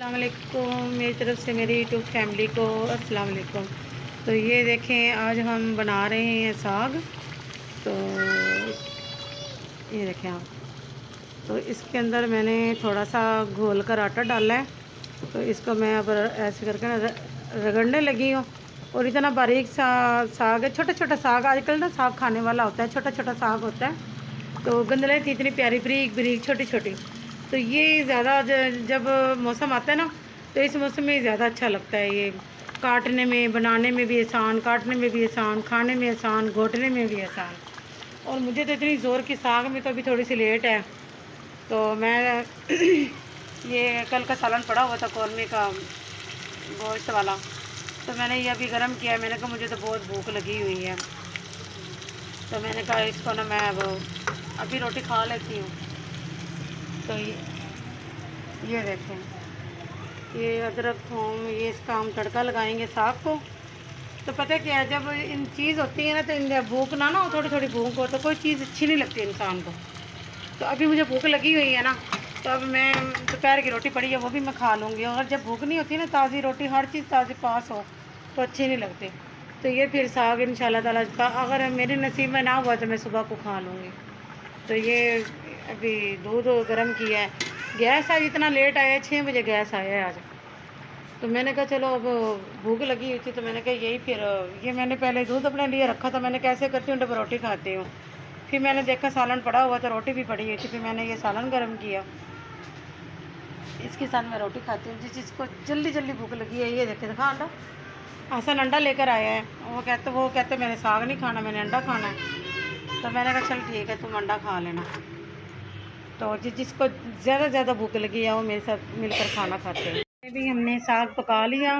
अस्सलाम वालेकुम। मेरी तरफ़ से मेरी यूट्यूब फैमिली को अस्सलाम वालेकुम। तो ये देखें, आज हम बना रहे हैं साग। तो ये देखें आप, तो इसके अंदर मैंने थोड़ा सा घोल कर आटा डाला है। तो इसको मैं अब ऐसे करके ना रगड़ने लगी हूँ। और इतना बारीक सा साग है, छोटा छोटा साग। आजकल ना साग खाने वाला होता है, छोटा छोटा साग होता है। तो गंदले थी इतनी प्यारी, बारीक बारीक छोटी छोटी। तो ये ज़्यादा जब मौसम आता है ना, तो इस मौसम में ज़्यादा अच्छा लगता है। ये काटने में, बनाने में भी आसान, काटने में भी आसान, खाने में आसान, घोटने में भी आसान। और मुझे तो इतनी ज़ोर की साग में तो अभी थोड़ी सी लेट है। तो मैं ये कल का सालन पड़ा हुआ था कौरमे का, गोश्त वाला। तो मैंने ये अभी गर्म किया है। मैंने कहा मुझे तो बहुत भूख लगी हुई है। तो मैंने कहा इसको ना मैं अब अभी रोटी खा लेती हूँ। तो ये देखें, ये अदरक थूम, ये इसका हम तड़का लगाएंगे साग को। तो पता है क्या है, जब इन चीज़ होती है ना, तो इन भूख ना हो, थोड़ी थोड़ी भूख हो, तो कोई चीज़ अच्छी नहीं लगती इंसान को। तो अभी मुझे भूख लगी हुई है ना, तो अब मैं दोपहर की रोटी पड़ी है वो भी मैं खा लूँगी। और जब भूख नहीं होती ना, ताज़ी रोटी, हर चीज़ ताज़ी पास हो तो अच्छी नहीं लगती। तो ये फिर साग इंशाल्लाह ताला अगर मेरे नसीब में ना हुआ तो मैं सुबह को खा लूँगी। तो ये अभी दूध गर्म किया है। गैस आज इतना लेट आया है, 6 बजे गैस आया है आज। तो मैंने कहा चलो, अब भूख लगी हुई थी तो मैंने कहा यही फिर ये मैंने पहले दूध अपने लिए रखा था। मैंने कैसे करती हूँ, जब रोटी खाती हूँ। फिर मैंने देखा सालन पड़ा हुआ था, रोटी भी पड़ी हुई थी। फिर मैंने ये सालन गर्म किया, इसके साथ मैं रोटी खाती हूँ। जिस जिसको जल्दी जल्दी भूख लगी है, ये देखे देखा अंडा, हसन अंडा लेकर आया है। वो कहते मैंने साग नहीं खाना, मैंने अंडा खाना है। तो मैंने कहा चल ठीक है, तुम अंडा खा लेना। तो जिसको ज़्यादा भूख लगी है वो मेरे साथ मिलकर खाना खाते हैं। भी हमने साग पका लिया,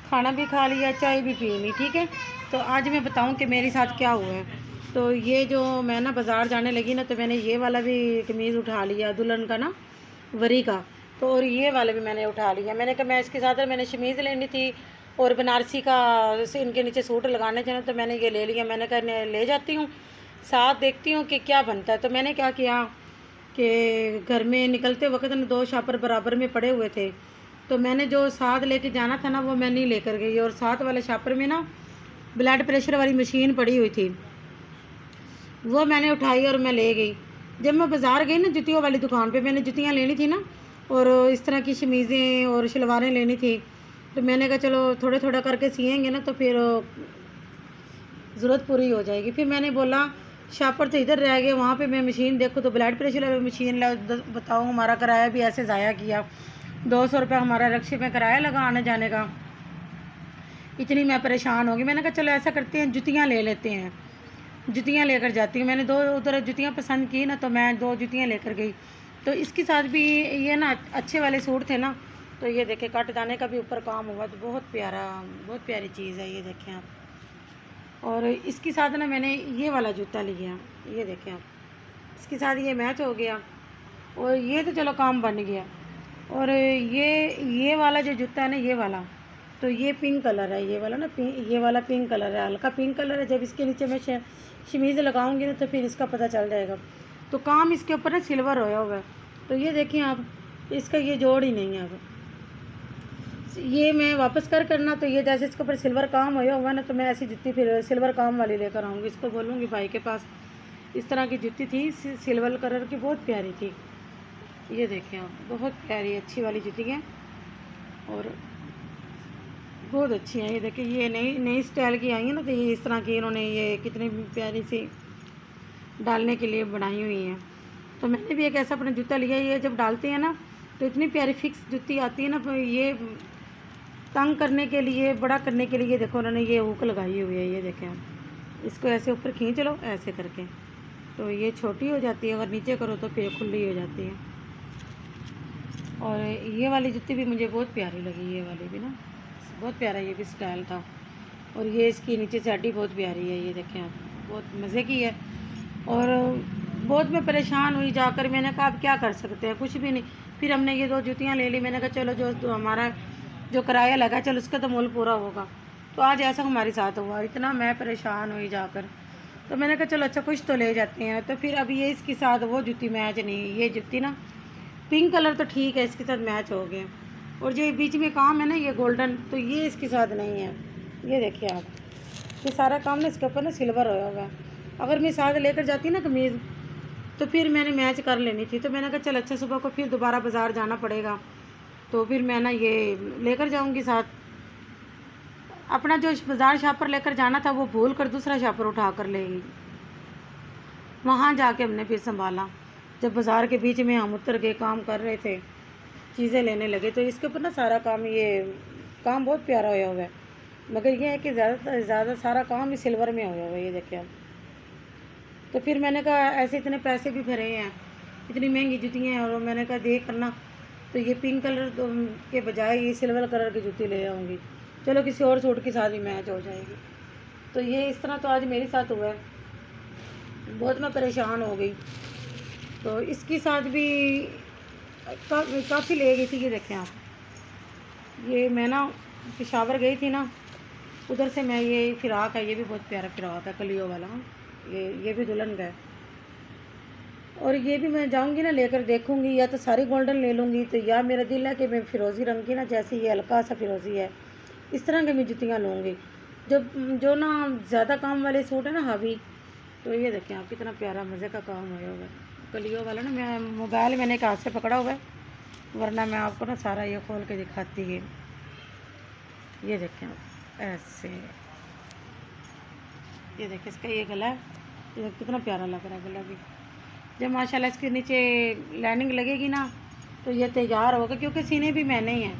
खाना भी खा लिया, चाय भी पी ली, ठीक है। तो आज मैं बताऊं कि मेरे साथ क्या हुआ है। तो ये जो मैं ना बाज़ार जाने लगी ना, तो मैंने ये वाला भी कमीज़ उठा लिया दुल्हन का ना, वरी का। तो और ये वाला भी मैंने उठा लिया। मैंने कहा मैं इसके साथ मैंने शमीज़ लेनी थी और बनारसी का इनके नीचे सूट लगाने थे ना, तो मैंने ये ले लिया। मैंने कहा ले जाती हूँ, साथ देखती हूँ कि क्या बनता है। तो मैंने क्या किया कि घर में निकलते वक्त ना 2 शापर बराबर में पड़े हुए थे। तो मैंने जो साथ लेके जाना था ना, वो मैं नहीं लेकर गई। और साथ वाले शापर में ना ब्लड प्रेशर वाली मशीन पड़ी हुई थी, वो मैंने उठाई और मैं ले गई। जब मैं बाज़ार गई ना जुतियों वाली दुकान पे, मैंने जुतियाँ लेनी थी ना, और इस तरह की शमीज़ें और शलवारें लेनी थी। तो मैंने कहा चलो थोड़े थोड़ा करके सिएंगे ना, तो फिर ज़रूरत पूरी हो जाएगी। फिर मैंने बोला शापर तो इधर रह गए, वहाँ पे मैं मशीन देखूँ तो ब्लड प्रेशर वाली मशीन बताओ, हमारा किराया भी ऐसे ज़ाया किया। 200 रुपये हमारा रिक्शे में किराया लगा आने जाने का। इतनी मैं परेशान हो गई। मैंने कहा चलो ऐसा करते हैं, जुतियाँ ले लेते हैं, जुतियाँ लेकर जाती हूँ। मैंने 2 उधर जुतियाँ पसंद की ना, तो मैं 2 जुतियाँ लेकर गई। तो इसके साथ भी ये ना अच्छे वाले सूट थे ना, तो ये देखें कट दाने का भी ऊपर काम हुआ। तो बहुत प्यारी चीज़ है, ये देखें आप। और इसके साथ ना मैंने ये वाला जूता लिया, ये देखें आप, इसके साथ ये मैच हो गया। और ये तो चलो काम बन गया। और ये वाला जो जूता है ना, ये वाला, तो ये पिंक कलर है, ये वाला ना ये वाला पिंक कलर है, हल्का पिंक कलर है। जब इसके नीचे मैं शमीज़ लगाऊंगी ना, तो फिर इसका पता चल जाएगा। तो काम इसके ऊपर ना सिल्वर होया हुआ है। तो ये देखिए आप, इसका ये जोड़ ही नहीं है। अब ये मैं वापस करना, तो ये जैसे इसके ऊपर सिल्वर काम होया हुआ ना, तो मैं ऐसी जुत्ती फिर सिल्वर काम वाली लेकर आऊँगी। इसको बोलूँगी भाई के पास, इस तरह की जुत्ती थी सिल्वर कलर की, बहुत प्यारी थी। ये देखें आप, बहुत प्यारी अच्छी वाली जुत्ती है और बहुत अच्छी है। ये देखिए, ये नई नई स्टाइल की आई है ना, तो ये इस तरह की इन्होंने ये कितनी प्यारी सी डालने के लिए बनाई हुई हैं। तो मैंने भी एक ऐसा अपना जूता लिया। ये जब डालते हैं ना, तो इतनी प्यारी फिक्स जुत्ती आती है ना। तो ये तंग करने के लिए, बड़ा करने के लिए देखो उन्होंने ये हुक लगाई हुई है। ये देखें आप, इसको ऐसे ऊपर खींच लो ऐसे करके, तो ये छोटी हो जाती है। अगर नीचे करो तो फिर खुली हो जाती है। और ये वाली जुत्ती भी मुझे बहुत प्यारी लगी, ये वाली भी ना बहुत प्यारा ये भी स्टाइल था। और ये इसकी नीचे से हड्डी बहुत प्यारी है, ये देखें आप, बहुत मज़े की है। और बहुत मैं परेशान हुई जाकर। मैंने कहा अब क्या कर सकते हैं, कुछ भी नहीं। फिर हमने ये 2 जूतियाँ ले ली। मैंने कहा चलो जो हमारा जो किराया लगा, चलो उसका तो मूल पूरा होगा। तो आज ऐसा हमारे साथ हुआ, इतना मैं परेशान हुई जाकर। तो मैंने कहा चलो अच्छा कुछ तो ले जाते हैं। तो फिर अब ये इसके साथ वो जूती मैच नहीं, ये जूती ना पिंक कलर तो ठीक है, इसके साथ मैच हो गया। और जो ये बीच में काम है ना ये गोल्डन, तो ये इसके साथ नहीं है। ये देखिए आप, ये सारा काम ना इसके ऊपर ना सिल्वर होया हुआ है। अगर मैं साथ लेकर जाती ना कमीज़ तो फिर मैंने मैच कर लेनी थी। तो मैंने कहा चल अच्छा, सुबह को फिर दोबारा बाज़ार जाना पड़ेगा, तो फिर मैं ना ये लेकर जाऊंगी साथ। अपना जो बाज़ार शापर लेकर जाना था वो भूल कर दूसरा शापर उठा कर लेगी। वहाँ जाके हमने फिर संभाला, जब बाज़ार के बीच में हम उतर के काम कर रहे थे, चीज़ें लेने लगे, तो इसके ऊपर ना सारा काम, ये काम बहुत प्यारा होया हुआ है, मगर ये है कि ज़्यादा से ज़्यादा सारा काम ही सिल्वर में होया हुआ है। ये देखिए आप। तो फिर मैंने कहा ऐसे इतने पैसे भी भरे हैं, इतनी महंगी जूतियाँ हैं, और मैंने कहा देख करना, तो ये पिंक कलर के बजाय ये सिल्वर कलर की जूती ले आऊँगी, चलो किसी और सूट के साथ भी मैच हो जाएगी। तो ये इस तरह तो आज मेरे साथ हुआ है, बहुत मैं परेशान हो गई। तो इसके साथ भी काफ़ी ले गई थी। ये देखें आप, ये मैं ना पेशावर गई थी ना, उधर से मैं ये फ़िराक है, ये भी बहुत प्यारा फ़िराक है कलियों वाला, ये भी दुल्हन का है। और ये भी मैं जाऊंगी ना लेकर देखूंगी, या तो सारी गोल्डन ले लूँगी, तो या मेरा दिल है कि मैं फ़िरोज़ी रंग की ना, जैसे ये हल्का सा फ़िरोज़ी है, इस तरह की मैं जुतियाँ लूँगी। जो ना ज़्यादा काम वाले सूट है ना हावी, तो ये देखें आप कितना प्यारा मज़े का काम हुआ हुआ है कलियों वाला ना। मैं मोबाइल मैंने एक हाथ से पकड़ा हुआ है, वरना मैं आपको ना सारा ये खोल के दिखाती है। ये देखें आप ऐसे, ये देखें इसका ये गला है, ये कितना प्यारा लग रहा है गला भी। जब माशाल्लाह इसके नीचे लाइनिंग लगेगी ना तो ये तैयार होगा, क्योंकि सीने भी मैंने ही हैं,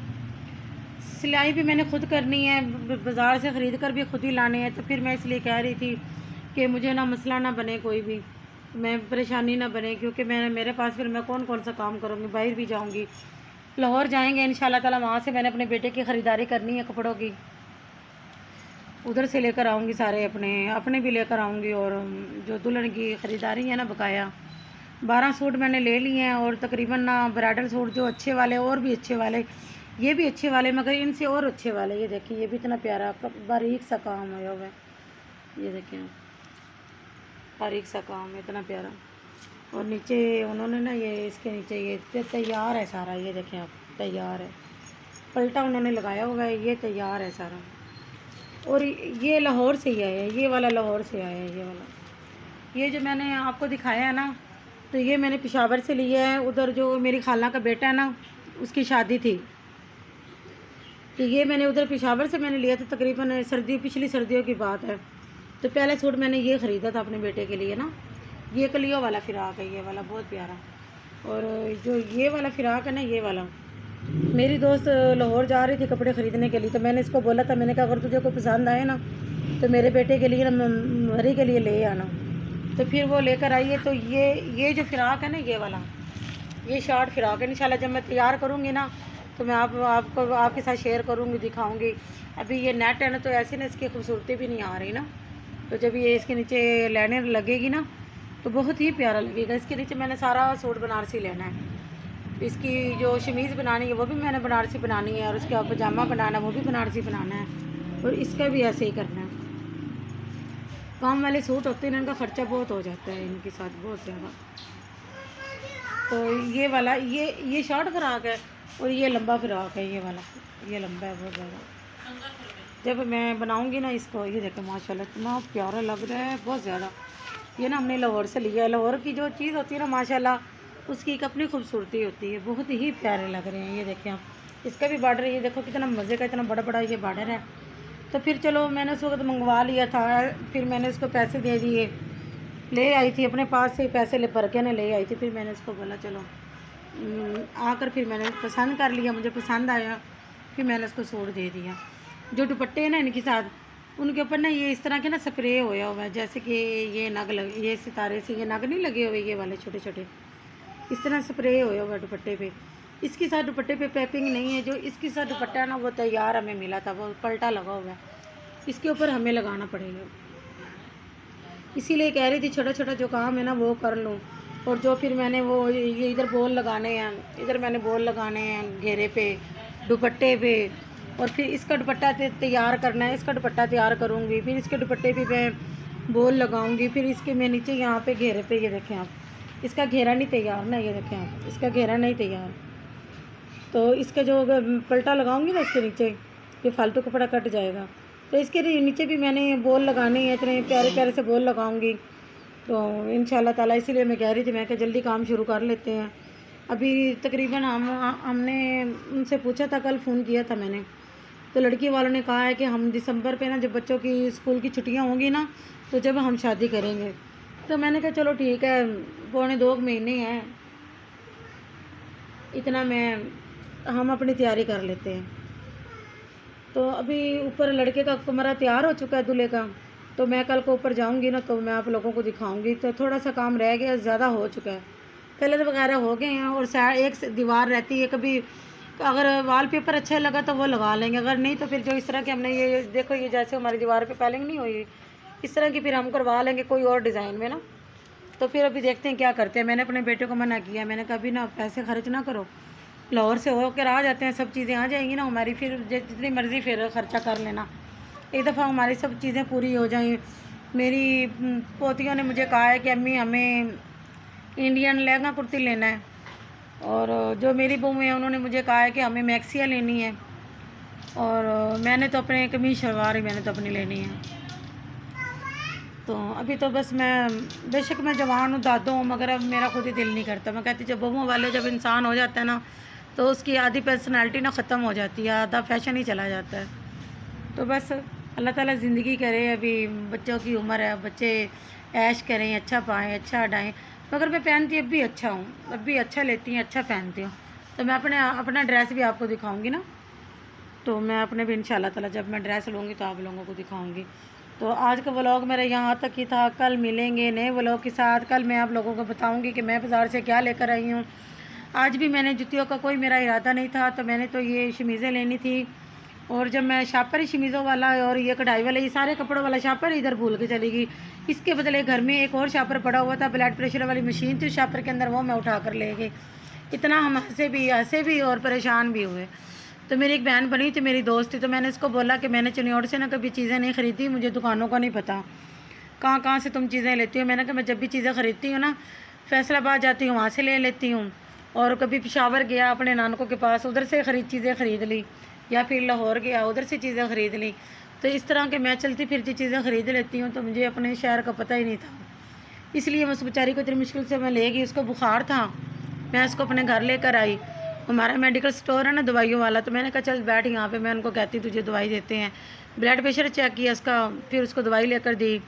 सिलाई भी मैंने खुद करनी है, बाज़ार से ख़रीद कर भी खुद ही लाने हैं। तो फिर मैं इसलिए कह रही थी कि मुझे ना मसला ना बने, कोई भी मैं परेशानी ना बने, क्योंकि मेरे पास फिर मैं कौन कौन सा काम करूँगी। बाहर भी जाऊँगी, लाहौर जाएंगे इंशाल्लाह ताला, वहाँ से मैंने अपने बेटे की ख़रीदारी करनी है कपड़ों की, उधर से लेकर आऊँगी सारे, अपने भी लेकर आऊँगी। और जो दुल्हन की ख़रीदारी है ना बकाया 12 सूट मैंने ले लिए हैं, और तकरीबन ना ब्राइडल सूट जो अच्छे वाले, और भी अच्छे वाले, ये भी अच्छे वाले, मगर इनसे और अच्छे वाले। ये देखिए ये भी इतना प्यारा बारीक सा काम है हुआ है। ये देखिए बारीक सा काम है, इतना प्यारा। और नीचे उन्होंने ना ये इसके नीचे ये तैयार है सारा, ये देखें आप तैयार है, पलटा उन्होंने लगाया हुआ है, ये तैयार है सारा। और ये लाहौर से ही आया है, ये वाला लाहौर से आया है, ये वाला। ये जो मैंने आपको दिखाया है ना, तो ये मैंने पेशावर से लिया है। उधर जो मेरी खाला का बेटा है ना, उसकी शादी थी, तो ये मैंने उधर पेशावर से मैंने लिया था, तकरीबन पिछली सर्दियों की बात है। तो पहला सूट मैंने ये ख़रीदा था अपने बेटे के लिए ना, ये कलियों वाला फ़िराक है, ये वाला बहुत प्यारा। और जो ये वाला फ़िराक है ना, ये वाला, मेरी दोस्त लाहौर जा रही थी कपड़े ख़रीदने के लिए, तो मैंने इसको बोला था, मैंने कहा अगर तुझे कोई पसंद आए ना तो मेरे बेटे के लिए ना, मरी के लिए ले आना। तो फिर वो लेकर आई है। तो ये जो फ़िराक है ना, ये वाला, ये शॉर्ट फ़िराक है। इंशाल्लाह जब मैं तैयार करूँगी ना तो मैं आपको आपके साथ शेयर करूँगी, दिखाऊँगी। अभी ये नेट है ना, तो ऐसे ना इसकी खूबसूरती भी नहीं आ रही ना, तो जब ये इसके नीचे लाइनर लगेगी ना तो बहुत ही प्यारा लगेगा। इसके नीचे मैंने सारा सूट बनारसी लेना है, इसकी जो शमीज़ बनानी है वो भी मैंने बनारसी बनानी है, और उसका पजामा बनाना है वो भी बनारसी बनाना है, और इसका भी ऐसे ही करना है। काम वाले सूट होते हैं, इनका ख़र्चा बहुत हो जाता है इनके साथ, बहुत ज़्यादा। तो ये वाला ये शॉर्ट फ़्राक है, और ये लंबा फ़्राक है, ये वाला ये लंबा है बहुत ज़्यादा। जब मैं बनाऊंगी ना इसको, ये देखो माशाल्लाह इतना प्यारा लग रहा है, बहुत ज़्यादा। ये ना हमने लाहौर से लिया है। लाहौर की जो चीज़ होती है ना माशाल्लाह, उसकी एक अपनी खूबसूरती होती है, बहुत ही प्यारे लग रहे हैं। ये देखें आप, इसका भी बार्डर ये देखो कितना मज़े का, इतना बड़ा बड़ा ये बार्डर है। तो फिर चलो मैंने उस वक्त मंगवा लिया था, फिर मैंने उसको पैसे दे दिए, ले आई थी अपने पास से पैसे भर के ना ले आई थी। फिर मैंने उसको बोला चलो आकर, फिर मैंने पसंद कर लिया, मुझे पसंद आया, फिर मैंने उसको सूट दे दिया। जो दुपट्टे हैं ना इनके साथ, उनके ऊपर ना ये इस तरह के ना स्प्रे होया हुआ है, जैसे कि ये नग लगे, ये सितारे से ये नग नहीं लगे हुए, ये वाले छोटे छोटे, इस तरह स्प्रे होया हुआ है दुपट्टे पे। इसके साथ दुपट्टे पे पैपिंग नहीं है, जो इसके साथ दुपट्टा है ना वो तैयार हमें मिला था, वो पलटा लगा हुआ है, इसके ऊपर हमें लगाना पड़ेगा। इसीलिए कह रही थी छोटा छोटा जो काम है ना वो कर लूँ। और जो फिर मैंने वो ये इधर बॉल लगाने हैं, इधर मैंने बॉल लगाने हैं घेरे पे, दुपट्टे पे, और फिर इसका दुपट्टा तैयार करना है, इसका दुपट्टा तैयार करूँगी, फिर इसके दुपट्टे पे मैं बॉल लगाऊंगी, फिर इसके मैं नीचे यहाँ पे घेरे पे, ये देखें आप, इसका घेरा नहीं तैयार ना, ये देखें आप, इसका घेरा नहीं तैयार, तो इसका जो पलटा लगाऊंगी ना इसके नीचे, ये फालतू कपड़ा कट जाएगा। तो इसके नीचे भी मैंने बॉल लगानी है, इतने प्यारे प्यारे से बॉल लगाऊंगी। तो इंशाल्लाह ताला इसीलिए मैं कह रही थी, मैं कि जल्दी काम शुरू कर लेते हैं। अभी तकरीबन हमने उनसे पूछा था, कल फ़ोन किया था मैंने, तो लड़की वालों ने कहा है कि हम दिसंबर पे ना, जब बच्चों की स्कूल की छुट्टियां होंगी ना, तो जब हम शादी करेंगे। तो मैंने कहा चलो ठीक है, 1.25 महीने हैं, इतना हम अपनी तैयारी कर लेते हैं। तो अभी ऊपर लड़के का कमरा तैयार हो चुका है, दूल्हे का। तो मैं कल को ऊपर जाऊंगी ना, तो मैं आप लोगों को दिखाऊंगी। तो थोड़ा सा काम रह गया, ज़्यादा हो चुका है, कलर वगैरह हो गए हैं। और एक दीवार रहती है, कभी अगर वॉलपेपर अच्छा लगा तो वो लगा लेंगे, अगर नहीं तो फिर जो इस तरह के हमने ये देखो, ये जैसे हमारी दीवार पे पैलिंग नहीं हुई, इस तरह की फिर हम करवा लेंगे कोई और डिज़ाइन में ना। तो फिर अभी देखते हैं क्या करते हैं। मैंने अपने बेटे को मना किया, मैंने कहा अभी ना पैसे खर्च ना करो, लाहौर से होकर आ जाते हैं, सब चीज़ें आ जाएंगी ना हमारी, फिर जितनी मर्ज़ी फिर ख़र्चा कर लेना, एक दफ़ा हमारी सब चीज़ें पूरी हो जाएं। मेरी पोतियों ने मुझे कहा है कि अम्मी हमें इंडियन लहंगा कुर्ती लेना है, और जो मेरी बहू है उन्होंने मुझे कहा है कि हमें मैक्सिया लेनी है, और मैंने तो अपने कमीज शलवार ही मैंने तो अपनी लेनी है। तो अभी तो बस मैं, बेशक मैं जवान हूँ, दादू हूँ, मगर अब मेरा खुद ही दिल नहीं करता। मैं कहती जब बहुओं वाले जब इंसान हो जाता है ना, तो उसकी आधी पर्सनैलिटी ना ख़त्म हो जाती है, आधा फैशन ही चला जाता है। तो बस अल्लाह ताला ज़िंदगी करे, अभी बच्चों की उम्र है, बच्चे ऐश करें, अच्छा पाएँ, अच्छा हटाएँ। मगर मैं पहनती अब भी अच्छा हूँ, अब भी अच्छा लेती हूँ, अच्छा पहनती हूँ। तो मैं अपना ड्रेस भी आपको दिखाऊँगी ना, तो मैं अपने भी इंशाल्लाह ताला जब मैं ड्रेस लूँगी तो आप लोगों को दिखाऊँगी। तो आज का व्लॉग मेरा यहाँ तक ही था, कल मिलेंगे नए व्लॉग के साथ। कल मैं आप लोगों को बताऊँगी कि मैं बाज़ार से क्या लेकर आई हूँ। आज भी मैंने जुतियों का कोई मेरा इरादा नहीं था, तो मैंने तो ये शमीज़ें लेनी थी, और जब मैं शापर ही शमीज़ों वाला और ये कढ़ाई वाला, ये सारे कपड़ों वाला शापर इधर भूल के चली गई। इसके बदले घर में एक और शापर पड़ा हुआ था, ब्लड प्रेशर वाली मशीन थी शापर के अंदर, वो मैं उठा कर ले गई। इतना हम हंसे भी और परेशान भी हुए। तो मेरी एक बहन बनी थी, मेरी दोस्त थी, तो मैंने इसको बोला कि मैंने चिन्योड़ से ना कभी चीज़ें नहीं ख़रीदी, मुझे दुकानों का नहीं पता, कहाँ कहाँ से तुम चीज़ें लेती हो। मैंने कहा मैं जब भी चीज़ें ख़रीदती हूँ ना, फैसलाबाद जाती हूँ, वहाँ से ले लेती हूँ, और कभी पेशावर गया अपने नानकों के पास, उधर से चीज़ें ख़रीद ली, या फिर लाहौर गया उधर से चीज़ें ख़रीद ली। तो इस तरह के मैं चलती फिरती चीज़ें ख़रीद लेती हूँ। तो मुझे अपने शहर का पता ही नहीं था, इसलिए मैं उस बेचारी को इतनी मुश्किल से मैं ले गई। उसको बुखार था, मैं उसको अपने घर लेकर आई। हमारा मेडिकल स्टोर है ना दवाइयों वाला, तो मैंने कहा चल बैठ यहाँ पे, मैं उनको कहती तुझे दवाई देते हैं। ब्लड प्रेशर चेक किया उसका, फिर उसको दवाई लेकर दी,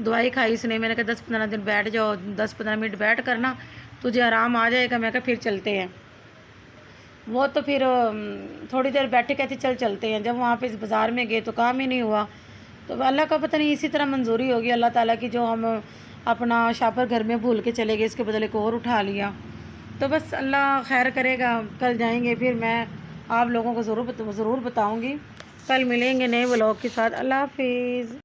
दवाई खाई उसने। मैंने कहा 10-15 दिन बैठ जाओ, 10-15 मिनट बैठ करना, तुझे आराम आ जाएगा। मैं कहा फिर चलते हैं। वो तो फिर थोड़ी देर बैठे, कहती चल चलते हैं। जब वहाँ पे इस बाज़ार में गए तो काम ही नहीं हुआ। तो अल्लाह का पता नहीं इसी तरह मंजूरी होगी अल्लाह ताला की, जो हम अपना शापर घर में भूल के चले गए, इसके बदले को और उठा लिया। तो बस अल्लाह खैर करेगा, कल जाएंगे फिर मैं आप लोगों को ज़रूर बताऊँगी। कल मिलेंगे नए व्लॉग के साथ। अल्लाह हाफिज़।